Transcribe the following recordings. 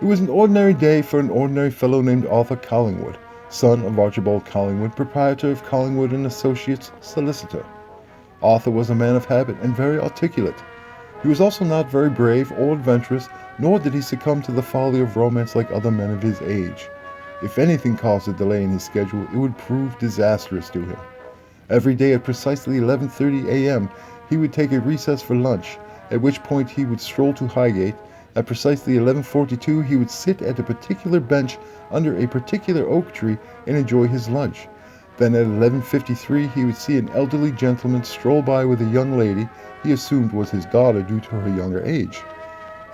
It was an ordinary day for an ordinary fellow named Arthur Collingwood, son of Archibald Collingwood, proprietor of Collingwood and Associates, solicitor. Arthur was a man of habit and very articulate. He was also not very brave or adventurous, nor did he succumb to the folly of romance like other men of his age. If anything caused a delay in his schedule, it would prove disastrous to him. Every day at precisely 11:30 a.m., he would take a recess for lunch, at which point he would stroll to Highgate. At precisely 11:42, he would sit at a particular bench under a particular oak tree and enjoy his lunch. Then at 11:53, he would see an elderly gentleman stroll by with a young lady he assumed was his daughter due to her younger age.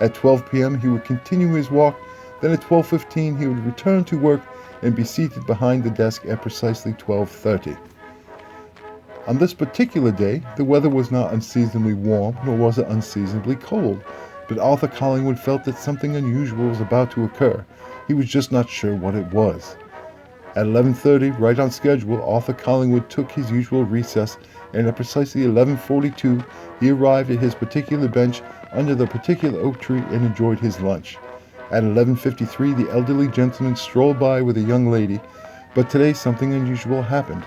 At 12 p.m., he would continue his walk. Then at 12:15, he would return to work and be seated behind the desk at precisely 12:30. On this particular day, the weather was not unseasonably warm, nor was it unseasonably cold, but Arthur Collingwood felt that something unusual was about to occur. He was just not sure what it was. At 11:30, right on schedule, Arthur Collingwood took his usual recess, and at precisely 11:42, he arrived at his particular bench under the particular oak tree and enjoyed his lunch. At 11:53, the elderly gentleman strolled by with a young lady, but today something unusual happened.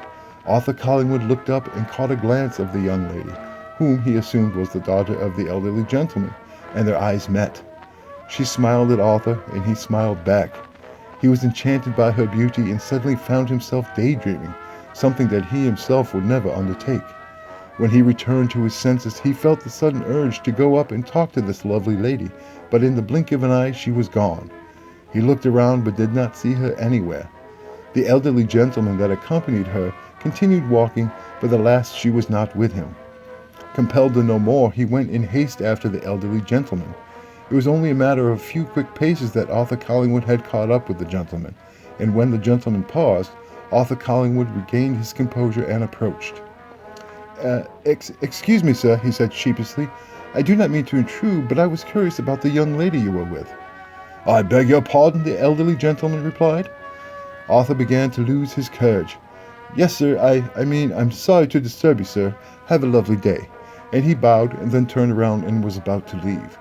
Arthur Collingwood looked up and caught a glance of the young lady, whom he assumed was the daughter of the elderly gentleman, and their eyes met. She smiled at Arthur, and he smiled back. He was enchanted by her beauty and suddenly found himself daydreaming, something that he himself would never undertake. When he returned to his senses, he felt the sudden urge to go up and talk to this lovely lady, but in the blink of an eye she was gone. He looked around but did not see her anywhere. The elderly gentleman that accompanied her continued walking, but alas, she was not with him. Compelled to know more, he went in haste after the elderly gentleman. It was only a matter of a few quick paces that Arthur Collingwood had caught up with the gentleman, and when the gentleman paused, Arthur Collingwood regained his composure and approached. Excuse me, sir," he said sheepishly. "I do not mean to intrude, but I was curious about the young lady you were with." "I beg your pardon," the elderly gentleman replied. Arthur began to lose his courage. "Yes, sir, I'm sorry to disturb you, sir. Have a lovely day." And he bowed and then turned around and was about to leave.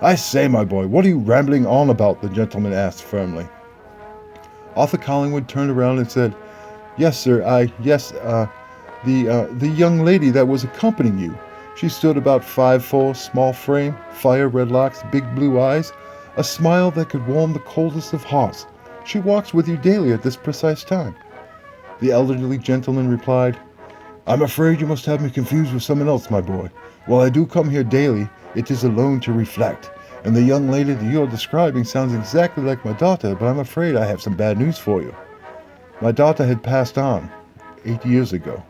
"I say, my boy, what are you rambling on about?" the gentleman asked firmly. Arthur Collingwood turned around and said, "Yes, sir, the young lady that was accompanying you. She stood about 5'4", small frame, fire red locks, big blue eyes, a smile that could warm the coldest of hearts. She walks with you daily at this precise time." The elderly gentleman replied, "I'm afraid you must have me confused with someone else, my boy. While I do come here daily, it is alone to reflect, and the young lady that you are describing sounds exactly like my daughter, but I'm afraid I have some bad news for you. My daughter had passed on 8 years ago."